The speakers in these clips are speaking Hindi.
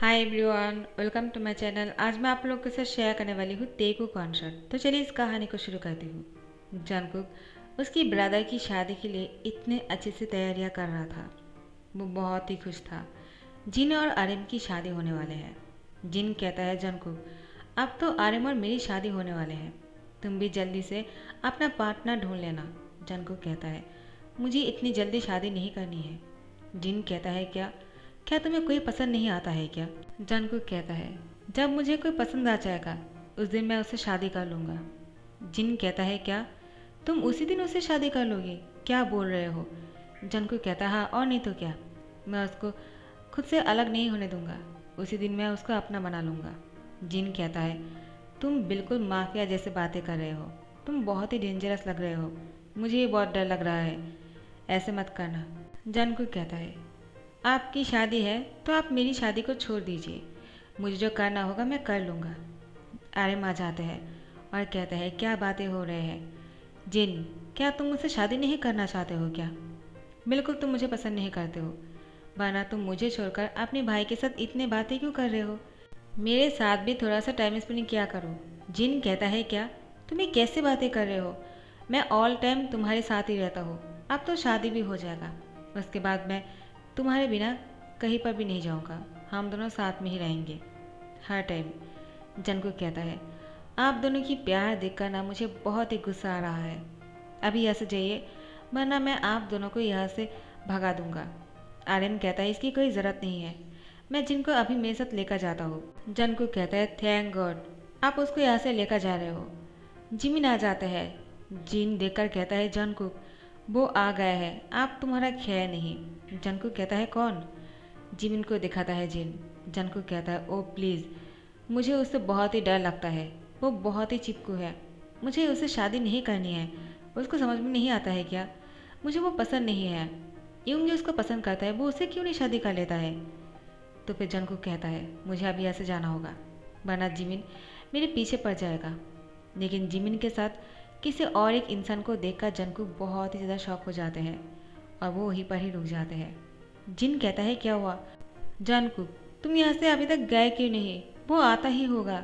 Hi everyone, welcome to my channel. आज मैं आप लोगों के साथ शेयर करने वाली हूँ तेगू कॉन्सर्ट। तो चलिए इस कहानी को शुरू करती हूँ। जंगकुक उसकी ब्रदर की शादी के लिए इतने अच्छे से तैयारियाँ कर रहा था। वो बहुत ही खुश था। जिन और आर्यन की शादी होने वाले हैं। जिन कहता है जंगकुक, अब तो आर्यन और मेरी शादी होने वाले हैं, तुम भी जल्दी से अपना पार्टनर ढूंढ लेना। जंगकुक कहता है, मुझे इतनी जल्दी शादी नहीं करनी है। जिन कहता है, क्या क्या तुम्हें कोई पसंद नहीं आता है क्या? जंगकुक कहता है, जब मुझे कोई पसंद आ जाएगा उस दिन मैं उससे शादी कर लूँगा। जिन कहता है, क्या तुम उसी दिन उससे शादी कर लोगे? क्या बोल रहे हो? जंगकुक कहता है, हाँ और नहीं तो क्या, मैं उसको खुद से अलग नहीं होने दूंगा। उसी दिन मैं उसको अपना बना लूँगा। जिन कहता है, तुम बिल्कुल माफिया जैसे बातें कर रहे हो, तुम बहुत ही डेंजरस लग रहे हो, मुझे ये बहुत डर लग रहा है, ऐसे मत करना। जंगकुक कहता है, आपकी शादी है तो आप मेरी शादी को छोड़ दीजिए, मुझे जो करना होगा मैं कर लूँगा। आर्यन आ जाते हैं और कहते हैं, क्या बातें हो रहे हैं? जिन, क्या तुम मुझसे शादी नहीं करना चाहते हो क्या? बिल्कुल तुम मुझे पसंद नहीं करते हो, वरना तुम मुझे छोड़कर अपने भाई के साथ इतने बातें क्यों कर रहे हो? मेरे साथ भी थोड़ा सा टाइम स्पेंड किया करो। जिन कहता है, क्या तुम ये कैसे बातें कर रहे हो? मैं ऑल टाइम तुम्हारे साथ ही रहता हूँ, अब तो शादी भी हो जाएगा, उसके बाद मैं तुम्हारे बिना कहीं पर भी नहीं जाऊँगा, हम दोनों साथ में ही रहेंगे हर टाइम। जंगकुक कहता है, आप दोनों की प्यार देखकर ना मुझे बहुत ही गुस्सा आ रहा है। अभी यहाँ से जाइए, वरना मैं आप दोनों को यहाँ से भगा दूंगा। आर्यन कहता है, इसकी कोई ज़रूरत नहीं है, मैं जिनको अभी मेरे साथ लेकर जाता हूँ। जंगकुक कहता है, थैंक गॉड आप उसको यहाँ से लेकर जा रहे हो। जिमिन आ जाता है। जिन देखकर कहता है, जंगकुक वो आ गया है, आप तुम्हारा खैर नहीं। जंगकुक कहता है, कौन? जिमिन को दिखाता है जिन। जंगकुक कहता है, ओ प्लीज़, मुझे उससे बहुत ही डर लगता है, वो बहुत ही चिपकू है, मुझे उससे शादी नहीं करनी है। उसको समझ में नहीं आता है क्या? मुझे वो पसंद नहीं है। यूं जो उसको पसंद करता है वो उससे क्यों नहीं शादी कर लेता है? तो फिर जंगकुक कहता है, मुझे अभी यहाँ से जाना होगा, वरना जिमिन मेरे पीछे पड़ जाएगा। लेकिन जिमिन के साथ किसी और एक इंसान को देखकर जंगकुक बहुत ही ज़्यादा शॉक हो जाते हैं और वो वहीं पर ही रुक जाते हैं। जिन कहता है, क्या हुआ? जंगकुक, तुम यहाँ से अभी तक गए क्यों नहीं? वो आता ही होगा,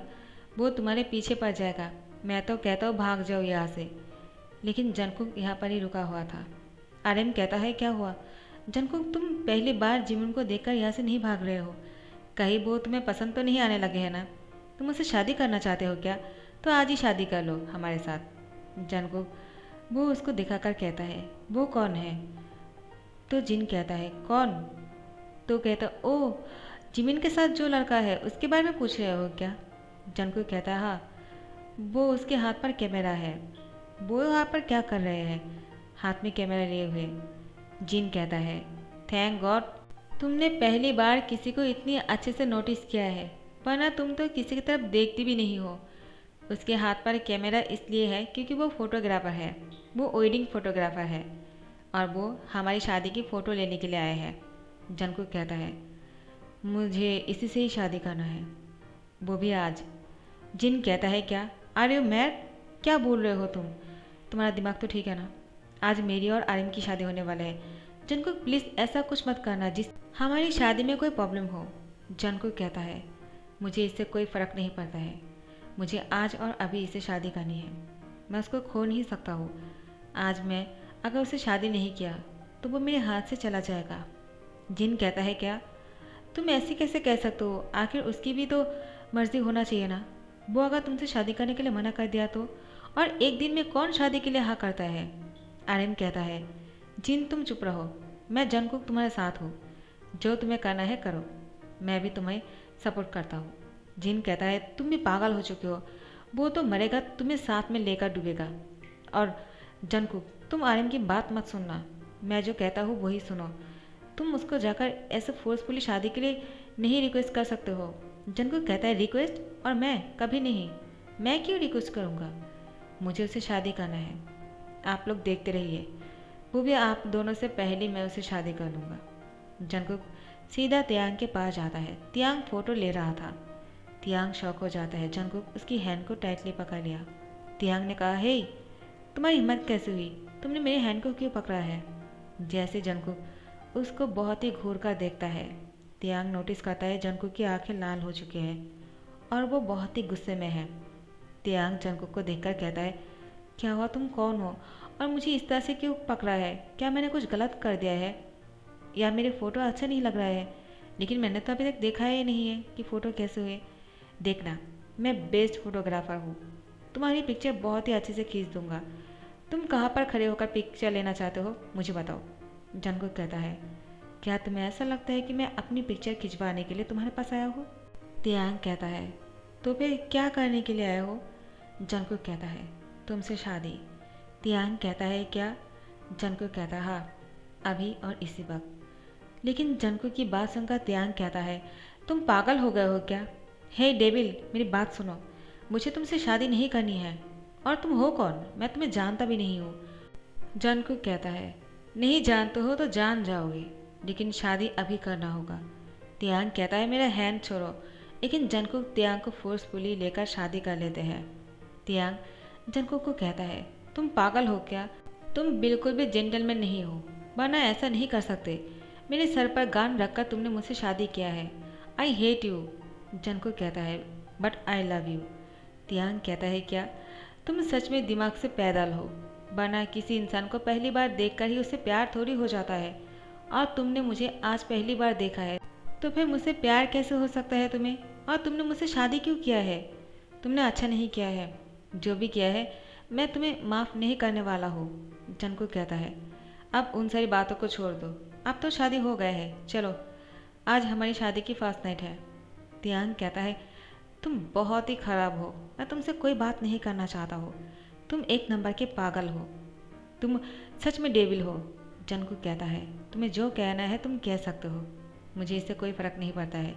वो तुम्हारे पीछे पड़ जाएगा, मैं तो कहता हूँ भाग जाओ यहाँ से। लेकिन जंगकुक यहाँ पर ही रुका हुआ था। आर्यन कहता है, क्या हुआ? जंगकुक, तुम पहली बार जिमिन को देखकर यहाँ से नहीं भाग रहे हो, कहीं वो तुम्हें पसंद तो नहीं आने लगे हैं ना? तुम उससे शादी करना चाहते हो क्या? तो आज ही शादी कर लो हमारे साथ। जंगकुक वो उसको दिखाकर कहता है, वो कौन है? तो जिन कहता है, कौन? तो कहता, ओ जिमिन के साथ जो लड़का है उसके बारे में पूछ रहे हो क्या? जंगकुक कहता है, हाँ, वो उसके हाथ पर कैमरा है। वो वहाँ पर क्या कर रहे हैं हाथ में कैमरा लिए हुए? जिन कहता है, थैंक गॉड तुमने पहली बार किसी को इतनी अच्छे से नोटिस किया है, वरना तुम तो किसी की तरफ देखती भी नहीं हो। उसके हाथ पर कैमरा इसलिए है क्योंकि वो फोटोग्राफर है, वो वेडिंग फोटोग्राफर है और वो हमारी शादी की फ़ोटो लेने के लिए आए हैं। जंगकुक कहता है, मुझे इसी से ही शादी करना है, वो भी आज। जिन कहता है, क्या आर यू मैड? क्या बोल रहे हो तुम? तुम्हारा दिमाग तो ठीक है ना? आज मेरी और आर्यन की शादी होने वाला है। जंगकुक प्लीज़ ऐसा कुछ मत करना जिस हमारी शादी में कोई प्रॉब्लम हो। जंगकुक कहता है, मुझे इससे कोई फ़र्क नहीं पड़ता है, मुझे आज और अभी इसे शादी करनी है, मैं उसको खो नहीं सकता हूँ। आज मैं अगर उसे शादी नहीं किया तो वो मेरे हाथ से चला जाएगा। जिन कहता है, क्या तुम ऐसे कैसे कह सकते हो? आखिर उसकी भी तो मर्जी होना चाहिए ना, वो अगर तुमसे शादी करने के लिए मना कर दिया तो? और एक दिन में कौन शादी के लिए हाँ करता है? आर्यन कहता है, जिन तुम चुप रहो, मैं जंगकुक तुम्हारे साथ हूँ, जो तुम्हें करना है करो, मैं भी तुम्हें सपोर्ट करता हूँ। जिन कहता है, तुम भी पागल हो चुके हो, वो तो मरेगा तुम्हें साथ में लेकर डूबेगा। और जंगकुक तुम आर्यन की बात मत सुनना, मैं जो कहता हूँ वही सुनो, तुम उसको जाकर ऐसे फोर्सफुली शादी के लिए नहीं रिक्वेस्ट कर सकते हो। जंगकुक कहता है, रिक्वेस्ट? और मैं कभी नहीं, मैं क्यों रिक्वेस्ट करूँगा? मुझे उससे शादी करना है, आप लोग देखते रहिए, वो भी आप दोनों से पहले मैं उसे शादी कर लूँगा। जंगकुक सीधा तियांग के पास जाता है। तियांग फोटो ले रहा था। तियांग शॉक हो जाता है। जंगकुक उसकी हैंड को टाइटली पकड़ लिया। तियांग ने कहा, हे तुम्हारी हिम्मत कैसे हुई, तुमने मेरी हैंड को क्यों पकड़ा है? जैसे जंगकुक उसको बहुत ही घूर कर देखता है, तियांग नोटिस करता है जंगकुक की आंखें लाल हो चुकी हैं और वो बहुत ही गुस्से में है। तियांग जंगकुक को देखकर कहता है, क्या हुआ, तुम कौन हो और मुझे इस तरह से क्यों पकड़ा है? क्या मैंने कुछ गलत कर दिया है या मेरे फ़ोटो अच्छा नहीं लग रहा है? लेकिन मैंने तो अभी तक देखा ही नहीं है कि फ़ोटो कैसे हुए। देखना, मैं बेस्ट फोटोग्राफ़र हूँ, तुम्हारी पिक्चर बहुत ही अच्छे से खींच दूंगा। तुम कहाँ पर खड़े होकर पिक्चर लेना चाहते हो, मुझे बताओ। जंगकुक कहता है, क्या तुम्हें ऐसा लगता है कि मैं अपनी पिक्चर खिंचवाने के लिए तुम्हारे पास आया हूँ? तियांग कहता है, तो फिर क्या करने के लिए आए हो? जंगकुक कहता है, तुमसे शादी। तियांग कहता है, क्या? जंगकुक कहता है, हाँ, अभी और इसी वक्त। लेकिन जंगकुक की बात सुनकर तियांग कहता है, तुम पागल हो गए हो क्या? हे डेविल, मेरी बात सुनो, मुझे तुमसे शादी नहीं करनी है। और तुम हो कौन? मैं तुम्हें जानता भी नहीं हूँ। जंगकुक कहता है, नहीं जानते हो तो जान जाओगे, लेकिन शादी अभी करना होगा। तियांग कहता है, मेरा हैंड छोड़ो। लेकिन जंगकुक तियांग को फोर्सफुली लेकर शादी कर लेते हैं। तियांग जंगकुक को कहता है, तुम पागल हो क्या? तुम बिल्कुल भी जेंटलमैन नहीं हो, वरना ऐसा नहीं कर सकते। मेरे सर पर गान रखकर तुमने मुझसे शादी किया है। I hate you. जंगकुक कहता है, बट आई लव यू। तियांग कहता है, क्या तुम सच में दिमाग से पैदल हो? वरना किसी इंसान को पहली बार देखकर ही उससे प्यार थोड़ी हो जाता है, और तुमने मुझे आज पहली बार देखा है, तो फिर मुझसे प्यार कैसे हो सकता है तुम्हें? और तुमने मुझसे शादी क्यों किया है? तुमने अच्छा नहीं किया है। जो भी किया है मैं तुम्हें माफ़ नहीं करने वाला हूँ। जंगकुक कहता है, अब उन सारी बातों को छोड़ दो, अब तो शादी हो गया है, चलो आज हमारी शादी की फर्स्ट नाइट है। तियांग कहता है, तुम बहुत ही खराब हो, मैं तुमसे कोई बात नहीं करना चाहता हूँ। तुम एक नंबर के पागल हो, तुम सच में डेविल हो। जंगकुक कहता है, तुम्हें जो कहना है तुम कह सकते हो, मुझे इससे कोई फ़र्क नहीं पड़ता है।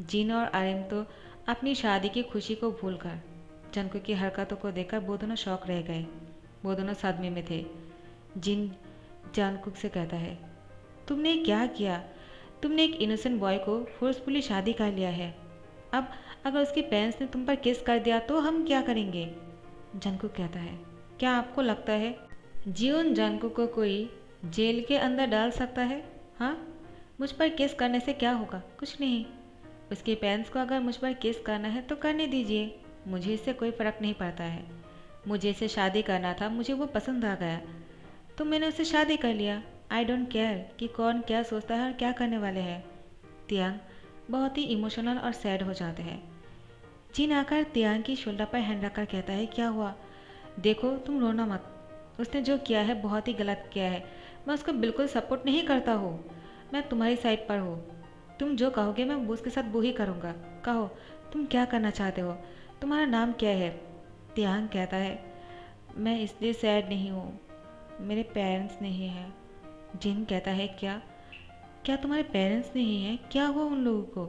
जिन और आर्यन तो अपनी शादी की खुशी को भूलकर जंगकुक की हरकतों को देखकर वो दोनों शौक रह गए। वो दोनों सदमे में थे। जिन जंगकुक से कहता है, तुमने क्या किया? तुमने एक इनोसेंट बॉय को फोर्सफुली शादी कर लिया है। अब अगर उसके पेरेंट्स ने तुम पर केस कर दिया तो हम क्या करेंगे? जंगकुक कहता है, क्या आपको लगता है जियोन जंगकुक को कोई जेल के अंदर डाल सकता है? हाँ, मुझ पर केस करने से क्या होगा? कुछ नहीं। उसके पेरेंट्स को अगर मुझ पर केस करना है तो करने दीजिए, मुझे इससे कोई फ़र्क नहीं पड़ता है। मुझे इससे शादी करना था, मुझे वो पसंद आ गया तो मैंने उससे शादी कर लिया। आई डोंट केयर कि कौन क्या सोचता है और क्या करने वाले हैं। तियांग बहुत ही इमोशनल और सैड हो जाते हैं। जिन आकर तियांग की शोल्डर पर हैंड रखकर कहता है, क्या हुआ? देखो, तुम रोना मत, उसने जो किया है बहुत ही गलत किया है। मैं उसको बिल्कुल सपोर्ट नहीं करता हूँ, मैं तुम्हारी साइड पर हूँ। तुम जो कहोगे मैं उसके साथ वो ही करूँगा। कहो, तुम क्या करना चाहते हो? तुम्हारा नाम क्या है? तियांग कहता है, मैं इसलिए सैड नहीं हूँ, मेरे पेरेंट्स नहीं हैं। जिन कहता है, क्या क्या तुम्हारे पेरेंट्स नहीं हैं? क्या हुआ उन लोगों को?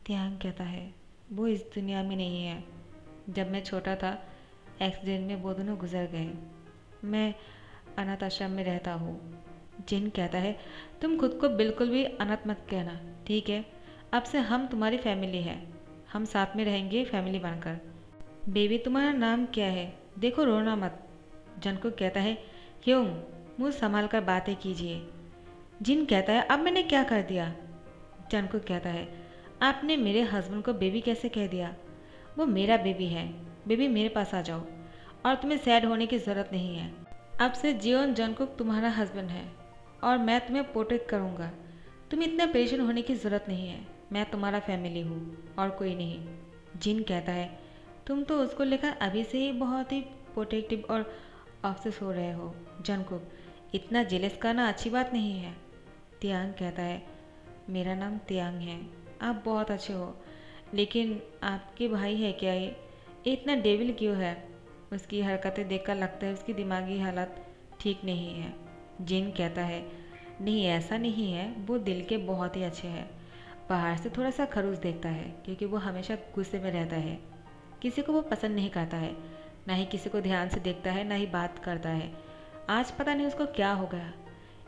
तियांग कहता है, वो इस दुनिया में नहीं है। जब मैं छोटा था एक्सीडेंट में वो दोनों गुजर गए। मैं अनाथ आश्रम में रहता हूँ। जिन कहता है, तुम खुद को बिल्कुल भी अनाथ मत कहना, ठीक है? अब से हम तुम्हारी फैमिली है, हम साथ में रहेंगे फैमिली बनकर। बेबी, तुम्हारा नाम क्या है? देखो, रोना मत। जंगकुक कहता है, क्यों? मुँह संभाल कर बातें कीजिए। जिन कहता है, अब मैंने क्या कर दिया? जंगकुक कहता है, आपने मेरे हस्बैंड को बेबी कैसे कह दिया? वो मेरा बेबी है। बेबी, मेरे पास आ जाओ, और तुम्हें सैड होने की ज़रूरत नहीं है। अब से जियोन जंगकुक तुम्हारा हस्बैंड है और मैं तुम्हें प्रोटेक्ट करूँगा। तुम्हें इतना परेशान होने की ज़रूरत नहीं है, मैं तुम्हारा फैमिली हूँ और कोई नहीं। जिन कहता है, तुम तो उसको लेकर अभी से ही बहुत ही प्रोटेक्टिव और ऑब्सेस हो रहे हो। जंगकुक, इतना जेलस करना अच्छी बात नहीं है। तियांग कहता है, मेरा नाम तियांग है, आप बहुत अच्छे हो, लेकिन आपके भाई है क्या ये इतना डेविल क्यों है? उसकी हरकतें देखकर लगता है उसकी दिमागी हालत ठीक नहीं है। जिन कहता है, नहीं ऐसा नहीं है, वो दिल के बहुत ही अच्छे हैं। बाहर से थोड़ा सा खड़ूस देखता है क्योंकि वो हमेशा गुस्से में रहता है। किसी को वो पसंद नहीं करता है, ना ही किसी को ध्यान से देखता है, ना ही बात करता है। आज पता नहीं उसको क्या हो गया,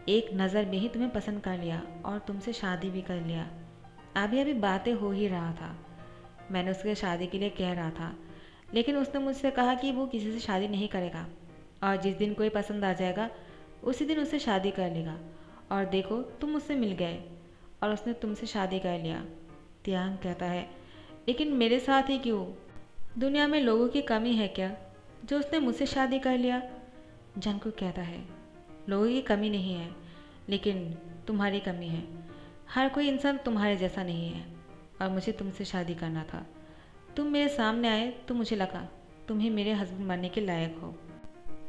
एक नज़र में ही तुम्हें पसंद कर लिया और तुमसे शादी भी कर लिया। अभी अभी बातें हो ही रहा था, मैंने उसके शादी के लिए कह रहा था, लेकिन उसने मुझसे कहा कि वो किसी से शादी नहीं करेगा और जिस दिन कोई पसंद आ जाएगा उसी दिन उससे शादी कर लेगा। और देखो, तुम मुझसे मिल गए और उसने तुमसे शादी कर लिया। तियांग कहता है, लेकिन मेरे साथ ही क्यों? दुनिया में लोगों की कमी है क्या जो उसने मुझसे शादी कर लिया? जंगकुक कहता है, लोगों की कमी नहीं है, लेकिन तुम्हारी कमी है। हर कोई इंसान तुम्हारे जैसा नहीं है और मुझे तुमसे शादी करना था। तुम मेरे सामने आए तो मुझे लगा तुम ही मेरे हस्बैंड बनने के लायक हो।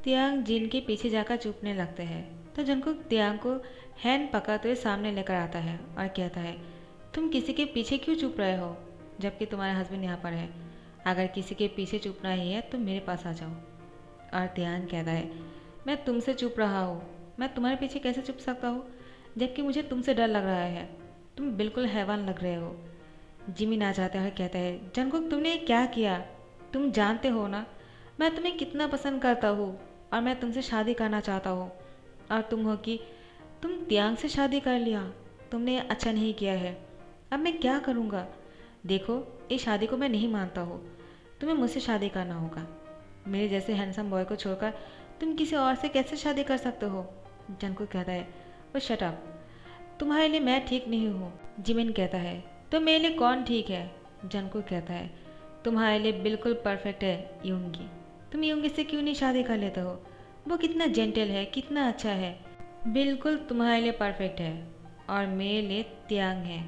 तियांग जिन के पीछे जाकर चुपने लगते हैं तो जंगकुक तियांग को हैंड पकड़ते हुए सामने लेकर आता है और कहता है, तुम किसी के पीछे क्यों चुप रहे हो जबकि तुम्हारा हस्बैंड यहाँ पर है? अगर किसी के पीछे चुपना ही है तो मेरे पास आ जाओ। और तियांग कहता है, मैं तुमसे चुप रहा हूँ, मैं तुम्हारे पीछे कैसे चुप सकता हूँ जबकि मुझे तुमसे डर लग रहा है। तुम बिल्कुल हैवान लग रहे हो। जिमिन आ जाता है, कहता है, जंगकुक तुमने ये क्या किया? तुम जानते हो ना मैं तुम्हें कितना पसंद करता हूँ और मैं तुमसे शादी करना चाहता हूँ, और तुम हो कि तुम तियांग से शादी कर लिया। तुमने ये अच्छा नहीं किया है। अब मैं क्या करूँगा? देखो, इस शादी को मैं नहीं मानता हूँ। तुम्हें मुझसे शादी करना होगा। मेरे जैसे हैंडसम बॉय को छोड़कर तुम किसी और से कैसे शादी कर सकते हो? जंगकुक कहता है, ओ शट अप, तुम्हारे लिए मैं ठीक नहीं हूँ। जिमिन कहता है, तो मेरे लिए कौन ठीक है? जंगकुक कहता है, तुम्हारे लिए बिल्कुल परफेक्ट है यूंगी। तुम यूंगी से क्यों नहीं शादी कर लेते हो? वो कितना जेंटल है, कितना अच्छा है, बिल्कुल तुम्हारे लिए परफेक्ट है। और मेरे लिए तियांग है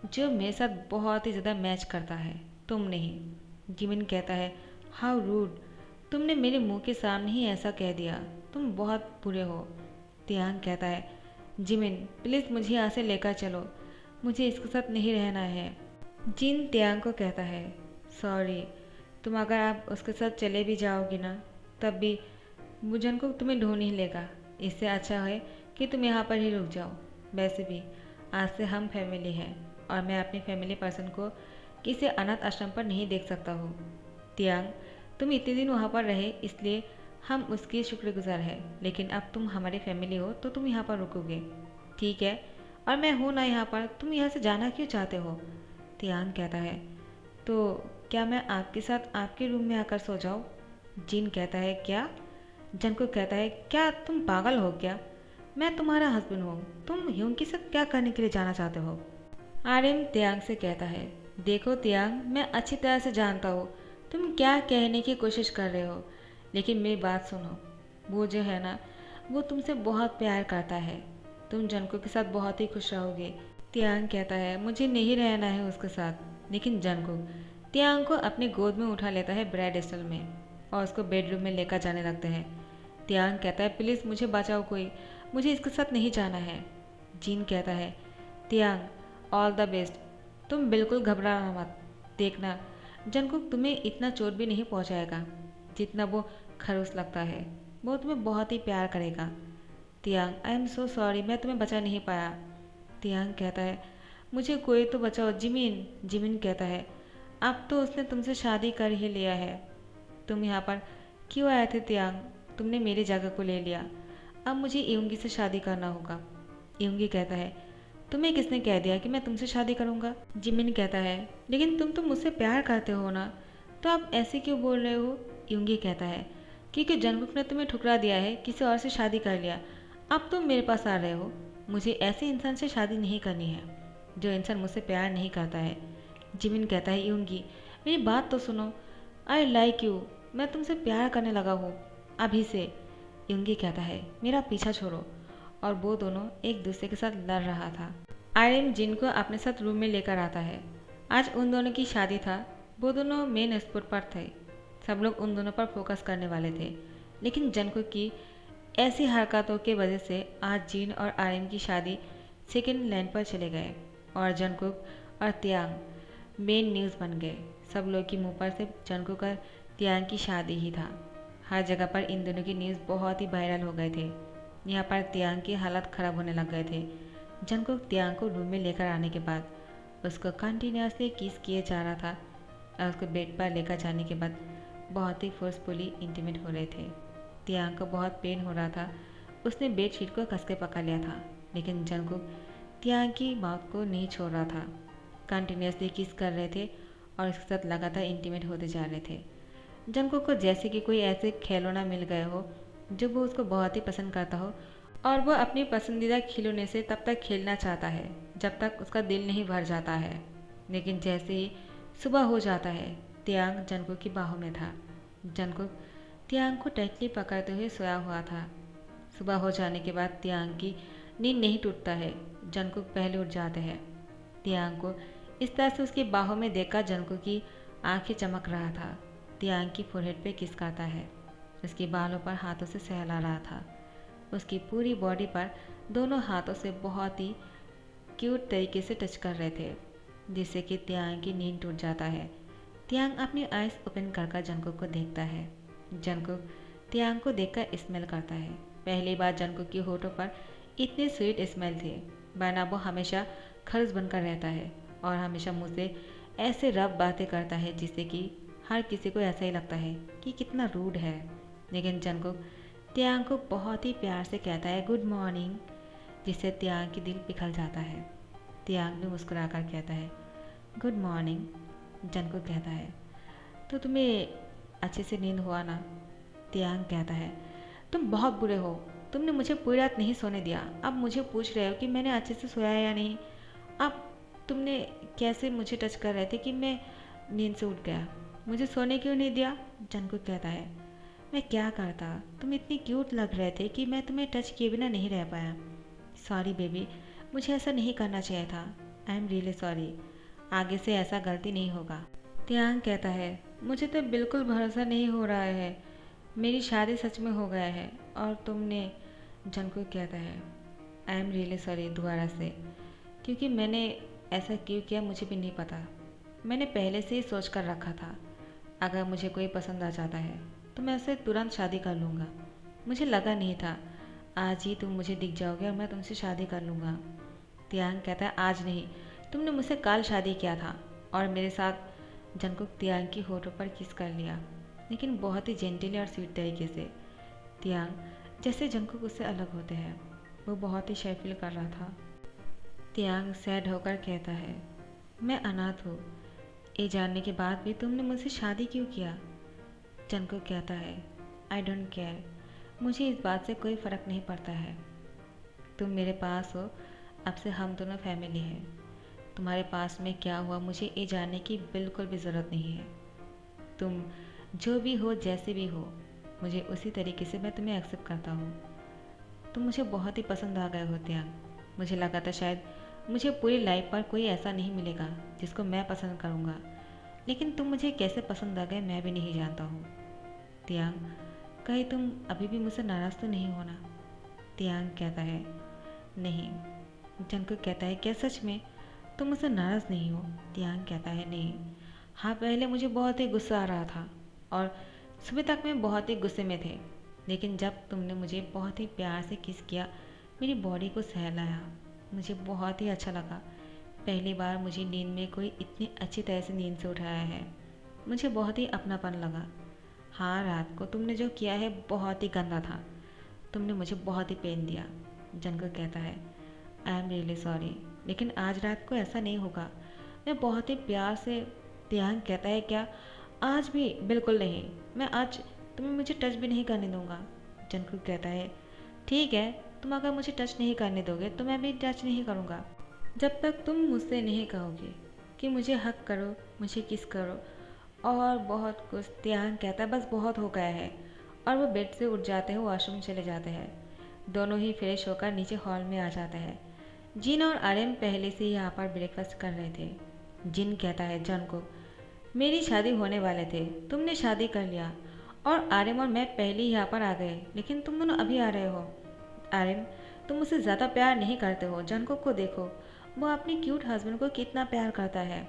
जो मेरे साथ बहुत ही ज़्यादा मैच करता है, तुम नहीं। जिमिन कहता है, हाउ रूड, तुमने मेरे मुंह के सामने ही ऐसा कह दिया। तुम बहुत बुरे हो। तियांग कहता है, जिमिन प्लीज़ मुझे यहाँ से लेकर चलो, मुझे इसके साथ नहीं रहना है। जिन तियांग को कहता है, सॉरी, तुम अगर आप उसके साथ चले भी जाओगी ना तब भी बुझन को तुम्हें ढूंढ ही लेगा। इससे अच्छा है कि तुम यहाँ पर ही रुक जाओ। वैसे भी आज से हम फैमिली हैं और मैं अपनी फैमिली पर्सन को किसी अनाथ आश्रम पर नहीं देख सकता हूँ। तियांग, तुम इतने दिन वहाँ पर रहे इसलिए हम उसकी शुक्रगुजार हैं, लेकिन अब तुम हमारी फैमिली हो तो तुम यहाँ पर रुकोगे, ठीक है? और मैं हूँ ना यहाँ पर, तुम यहाँ से जाना क्यों चाहते हो? तियांग कहता है, तो क्या मैं आपके साथ आपके रूम में आकर सो जाऊँ? जिन कहता है, क्या? जंगकुक कहता है, क्या तुम पागल हो क्या? मैं तुम्हारा हस्बैंड हूँ, तुम यूं के साथ क्या करने के लिए जाना चाहते हो? आर्यन तियांग से कहता है, देखो तियांग, मैं अच्छी तरह से जानता हूँ तुम क्या कहने की कोशिश कर रहे हो, लेकिन मेरी बात सुनो। वो जो है ना, वो तुमसे बहुत प्यार करता है। तुम जंगकुक के साथ बहुत ही खुश रहोगे। तियांग कहता है, मुझे नहीं रहना है उसके साथ। लेकिन जंगकुक तियांग को अपनी गोद में उठा लेता है ब्रेड स्टॉल में और उसको बेडरूम में लेकर जाने लगते हैं। तियांग कहता है, प्लीज़ मुझे बचाओ कोई, मुझे इसके साथ नहीं जाना है। जिन कहता है, तियांग ऑल द बेस्ट, तुम बिल्कुल घबराना मत। देखना जंगकुक तुम्हें इतना चोट भी नहीं पहुंचाएगा जितना वो खरूस लगता है। वो तुम्हें बहुत ही प्यार करेगा। तियांग, आई एम सो सॉरी, मैं तुम्हें बचा नहीं पाया। तियांग कहता है, मुझे कोई तो बचाओ जिमिन। जिमिन कहता है, अब तो उसने तुमसे शादी कर ही लिया है। तुम यहाँ पर क्यों आए थे तियांग? तुमने मेरी जगह को ले लिया। अब मुझे यूंगी से शादी करना होगा। यूंगी कहता है, तुम्हें किसने कह दिया कि मैं तुमसे शादी करूँगा? जिमिन कहता है, लेकिन तुम तो मुझसे प्यार करते हो ना, तो आप ऐसे क्यों बोल रहे हो? यूंगी कहता है, क्योंकि जंगकुक ने तुम्हें ठुकरा दिया है, किसी और से शादी कर लिया। अब तुम मेरे पास आ रहे हो। मुझे ऐसे इंसान से शादी नहीं करनी है जो इंसान मुझसे प्यार नहीं करता है। जिमिन कहता है, यूंगी मेरी बात तो सुनो। आई लाइक यू, मैं तुमसे प्यार करने लगा हूँ अभी से। यूंगी कहता है, मेरा पीछा छोड़ो। और वो दोनों एक दूसरे के साथ लड़ रहा था। आर्यन जिन को अपने साथ रूम में लेकर आता है। आज उन दोनों की शादी था। वो दोनों मेन स्पॉट पर थे। सब लोग उन दोनों पर फोकस करने वाले थे, लेकिन जंगकुक की ऐसी हरकतों के वजह से आज जिन और आर्यन की शादी सेकेंड लाइन पर चले गए और जंगकुक और तियांग मेन न्यूज़ बन गए। सब लोग की मुंह पर से जंगकुक और तियांग की शादी ही था। हर जगह पर इन दोनों की न्यूज़ बहुत ही वायरल हो गए थे। यहाँ पर तियांग की हालत ख़राब होने लग गए थे। जंगकुक तियांग को रूम में लेकर आने के बाद उसको कंटिन्यूसली किस किए जा रहा था और उसको बेड पर लेकर जाने के बाद बहुत ही फोर्सफुली इंटीमेट हो रहे थे। तियांग को बहुत पेन हो रहा था। उसने बेड शीट को कस के पकड़ लिया था, लेकिन जंगकुक तियांग की माउथ को नहीं छोड़ रहा था। कंटिन्यूसली किस कर रहे थे और उसके साथ लगातार इंटीमेट होते जा रहे थे। जंगकुक को जैसे कि कोई ऐसे खिलौना मिल गए हो जो वो उसको बहुत ही पसंद करता हो और वह अपनी पसंदीदा खिलौने से तब तक खेलना चाहता है जब तक उसका दिल नहीं भर जाता है। लेकिन जैसे ही सुबह हो जाता है, तियांग जंगकुक की बाहों में था। जंगकुक तियांग को टाइटली पकड़ते हुए सोया हुआ था। सुबह हो जाने के बाद तियांग की नींद नहीं टूटता है। जंगकुक पहले उठ जाते हैं। तियांग को इस तरह से उसकी बाहों में देखकर जंगकुक की आंखें चमक रहा था। तियांग की फोरहेड पे किस करता है, उसके बालों पर हाथों से सहला रहा था। उसकी पूरी बॉडी पर दोनों हाथों से बहुत ही क्यूट तरीके से टच कर रहे थे, जिससे कि तियांग की नींद टूट जाता है। तियांग अपनी आइज ओपन कर जंगकुक को देखता है। जंगकुक तियांग को देखकर स्मेल करता है। पहली बार जंगकुक की होठों पर इतने स्वीट स्मेल थे, वरना वो हमेशा खर्च बनकर रहता है और हमेशा मुझसे ऐसे रब बातें करता है जिससे कि हर किसी को ऐसा ही लगता है कि कितना रूड है। लेकिन जंगकुक तियांग को बहुत ही प्यार से कहता है गुड मॉर्निंग, जिससे तियांग की दिल पिघल जाता है। तियांग भी मुस्कुराकर कहता है गुड मॉर्निंग। जंगकुक कहता है तो तुम्हें अच्छे से नींद हुआ ना? तियांग कहता है तुम बहुत बुरे हो, तुमने मुझे पूरी रात नहीं सोने दिया। अब मुझे पूछ रहे हो कि मैंने अच्छे से सोया या नहीं। अब तुमने कैसे मुझे टच कर रहे थे कि मैं नींद से उठ गया, मुझे सोने क्यों नहीं दिया? जंगकुक कहता है मैं क्या करता, तुम इतनी क्यूट लग रहे थे कि मैं तुम्हें टच किए बिना नहीं रह पाया। सॉरी बेबी, मुझे ऐसा नहीं करना चाहिए था। आई एम रियली सॉरी, आगे से ऐसा गलती नहीं होगा। तियांग कहता है मुझे तो बिल्कुल भरोसा नहीं हो रहा है, मेरी शादी सच में हो गया है और तुमने। जंगकुक कहता है आई एम रियली सॉरी दोबारा से, क्योंकि मैंने ऐसा क्यों किया मुझे भी नहीं पता। मैंने पहले से ही सोच कर रखा था अगर मुझे कोई पसंद आ जाता है तो मैं उससे तुरंत शादी कर लूँगा। मुझे लगा नहीं था आज ही तुम मुझे दिख जाओगे और मैं तुमसे शादी कर लूँगा। तियांग कहता है आज नहीं, तुमने मुझसे कल शादी किया था और मेरे साथ। जंगकुक तियांग की होठों पर किस कर लिया, लेकिन बहुत ही जेंटली और स्वीट तरीके से। तियांग जैसे जंगकुक उससे अलग होते हैं, वो बहुत ही शाय फील कर रहा था। तियांग सैड होकर कहता है मैं अनाथ हूँ, ये जानने के बाद भी तुमने मुझसे शादी क्यों किया? जंगकुक कहता है आई डोंट केयर, मुझे इस बात से कोई फ़र्क नहीं पड़ता है। तुम मेरे पास हो, अब से हम दोनों फैमिली हैं। तुम्हारे पास में क्या हुआ मुझे ये जानने की बिल्कुल भी ज़रूरत नहीं है। तुम जो भी हो, जैसे भी हो, मुझे उसी तरीके से मैं तुम्हें एक्सेप्ट करता हूँ। तुम मुझे बहुत ही पसंद आ गए हो तियांग। मुझे लगा था शायद मुझे पूरी लाइफ पर कोई ऐसा नहीं मिलेगा जिसको मैं पसंद करूँगा, लेकिन तुम मुझे कैसे पसंद आ गए मैं भी नहीं जानता हूँ। तियांग कहीं तुम अभी भी मुझसे नाराज़ तो नहीं होना? तियांग कहता है नहीं। जंगकुक कहता है क्या सच में तुम मुझसे नाराज़ नहीं हो? तियांग कहता है नहीं, हाँ पहले मुझे बहुत ही गुस्सा आ रहा था और सुबह तक मैं बहुत ही गुस्से में थे, लेकिन जब तुमने मुझे बहुत ही प्यार से किस किया, मेरी बॉडी को सहलाया, मुझे बहुत ही अच्छा लगा। पहली बार मुझे नींद में कोई इतनी अच्छी तरह से नींद से उठाया है, मुझे बहुत ही अपनापन लगा। हाँ रात को तुमने जो किया है बहुत ही गंदा था, तुमने मुझे बहुत ही पेन दिया। जंगकुक कहता है आई एम रियली सॉरी, लेकिन आज रात को ऐसा नहीं होगा, मैं बहुत ही प्यार से। तियांग कहता है क्या आज भी? बिल्कुल नहीं, मैं आज तुम्हें मुझे टच भी नहीं करने दूंगा। जंगकुक कहता है ठीक है, तुम अगर मुझे टच नहीं करने दोगे तो मैं भी टच नहीं करूँगा जब तक तुम मुझसे नहीं कहोगे कि मुझे हक करो, मुझे किस करो और बहुत कुछ। तियांग कहता है बस बहुत हो गया है, और वो बेड से उठ जाते हैं, वॉशरूम चले जाते हैं। दोनों ही फ्रेश होकर नीचे हॉल में आ जाते हैं। जिन और आर्यन पहले से ही यहाँ पर ब्रेकफास्ट कर रहे थे। जिन कहता है जंगकुक मेरी शादी होने वाले थे, तुमने शादी कर लिया और आर्यन और मैं पहले ही यहाँ पर आ गए, लेकिन तुम दोनों अभी आ रहे हो। आर्यन तुम मुझसे ज़्यादा प्यार नहीं करते हो, जंगकुक को देखो, वो अपने क्यूट हस्बैंड को कितना प्यार करता है।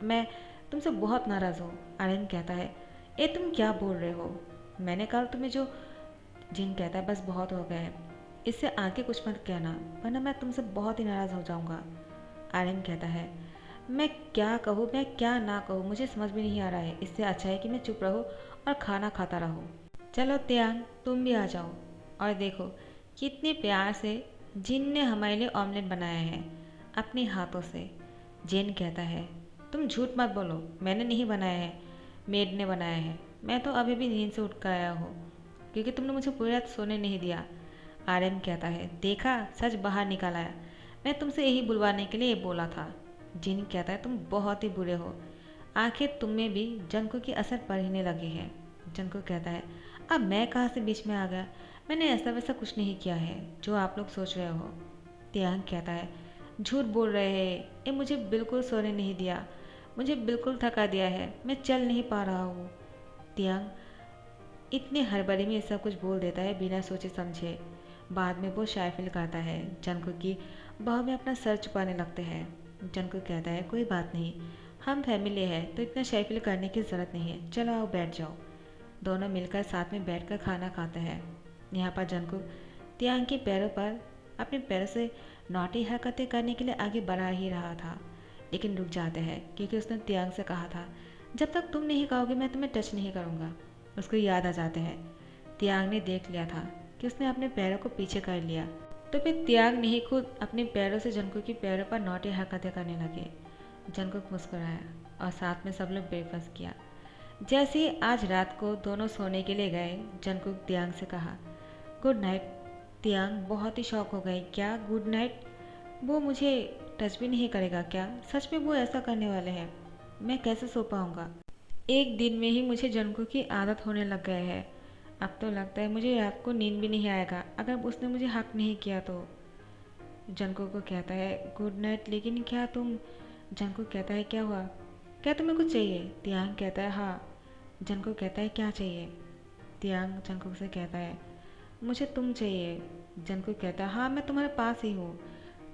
मैं तुमसे बहुत नाराज़ हूँ। आर्यन कहता है ये तुम क्या बोल रहे हो, मैंने कल तुम्हें जो। जिन कहता है बस बहुत हो गया है, इससे आगे कुछ मत कहना वरना मैं तुमसे बहुत ही नाराज़ हो जाऊँगा। आर्यन कहता है मैं क्या कहूँ, मैं क्या ना कहूँ, मुझे समझ भी नहीं आ रहा है, इससे अच्छा है कि मैं चुप रहूँ और खाना खाता रहूँ। चलो तियांग तुम भी आ जाओ और देखो कितने प्यार से जिन ने हमारे लिए ऑमलेट बनाया है अपने हाथों से। जेन कहता है तुम झूठ मत बोलो, मैंने नहीं बनाया है, मेड ने बनाया है। मैं तो अभी भी नींद से उठ कर आया हूँ क्योंकि तुमने मुझे पूरी रात सोने नहीं दिया। आर्यन कहता है, देखा सच बाहर निकल आया। मैं तुमसे यही बुलवाने के लिए बोला था। जिन कहता है, तुम बहुत ही बुरे हो। आखिर तुम में भी जंको की असर पड़ने लगी है। जंको कहता है, अब मैं कहाँ से बीच में आ गया? मैंने ऐसा वैसा कुछ नहीं किया है जो आप लोग सोच रहे हो। तियांग कहता है, झूठ बोल रहे हैं, ये मुझे बिल्कुल सोने नहीं दिया, मुझे बिल्कुल थका दिया है, मैं चल नहीं पा रहा हूँ। तियांग इतने हड़बड़ी में सब कुछ बोल देता है बिना सोचे समझे। बाद में वो शाय फील करता है। जंको की बाहों में अपना सर छुपाने लगते हैं। जंको कहता है, कोई बात नहीं, हम फैमिली है तो इतना शाय फील करने की ज़रूरत नहीं है, चलो आओ बैठ जाओ। दोनों मिलकर साथ में बैठकर खाना खाते हैं। यहाँ पर जंको तियांग के पैरों पर अपने पैरों से नौटी हरकतें करने के लिए आगे बढ़ा ही रहा था, लेकिन रुक जाते हैं क्योंकि उसने तियांग से कहा था, जब तक तुम नहीं कहोगे मैं तुम्हें टच नहीं करूँगा। उसको याद आ जाते हैं, तियांग ने देख लिया था कि उसने अपने पैरों को पीछे कर लिया, तो फिर तियांग ने ही खुद अपने पैरों से जंको के पैरों पर नौटी हरकतें करने लगे। जंको मुस्कुराया और साथ में सब लोग ब्रेकफास्ट किया। जैसे ही आज रात को दोनों सोने के लिए गए, जंकुक तियांग से कहा, गुड नाइट। तियांग बहुत ही शौक हो गई, क्या गुड नाइट? वो मुझे टच भी नहीं करेगा क्या? सच में वो ऐसा करने वाले हैं? मैं कैसे सो पाऊँगा? एक दिन में ही मुझे जंकुक की आदत होने लग गए है। अब तो लगता है मुझे रात को नींद भी नहीं आएगा अगर उसने मुझे हक नहीं किया तो। जंकुक को कहता है, गुड नाइट, लेकिन क्या तुम? जंकुक कहता है, क्या हुआ? क्या तुम्हें कुछ चाहिए? तियांग कहता है, हाँ। जंकुक कहता है, क्या चाहिए? तियांग जंकुक से कहता है, मुझे तुम चाहिए। जंकुक कहता है, हाँ मैं तुम्हारे पास ही हूँ,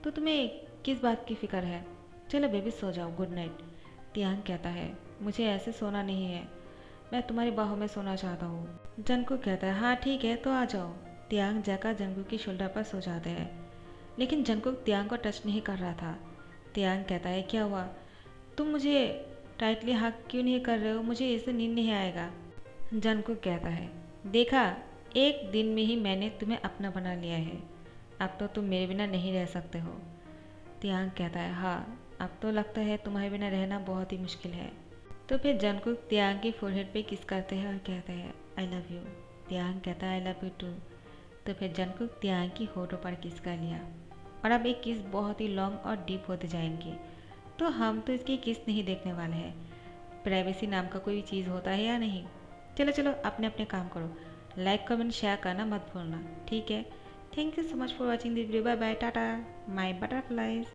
तो तुम्हें किस बात की फ़िक्र है? चलो बेबी सो जाओ, गुड नाइट। तियांग कहता है, मुझे ऐसे सोना नहीं है, मैं तुम्हारी बाहों में सोना चाहता हूँ। जंकुक कहता है, हाँ ठीक है तो आ जाओ। तियांग जाकर जंकुक की शोल्डर पर सो जाते हैं, लेकिन जंकुक तियांग को टच नहीं कर रहा था। तियांग कहता है, क्या हुआ? तुम मुझे टाइटली हक क्यों नहीं कर रहे हो? मुझे इससे नींद नहीं आएगा। जंकुक कहता है, देखा, एक दिन में ही मैंने तुम्हें अपना बना लिया है, अब तो तुम मेरे बिना नहीं रह सकते हो। तियांग कहता है, हाँ अब तो लगता है तुम्हारे बिना रहना बहुत ही मुश्किल है। तो फिर जंकुक तियांग की फोरहेड पे किस करते हैं और कहते हैं, आई लव यू। तियांग कहता है, आई लव यू टू। तो फिर जंकुक तियांग की होठों पर किस कर लिया, और अब एक किस बहुत ही लॉन्ग और डीप होते जाएंगी। तो हम तो इसकी किस नहीं देखने वाले हैं। प्राइवेसी नाम का कोई चीज़ होता है या नहीं? चलो चलो अपने अपने काम करो, लाइक कमेंट शेयर करना मत भूलना, ठीक है? Thank you so much for watching this video. Bye bye, tata my butterflies.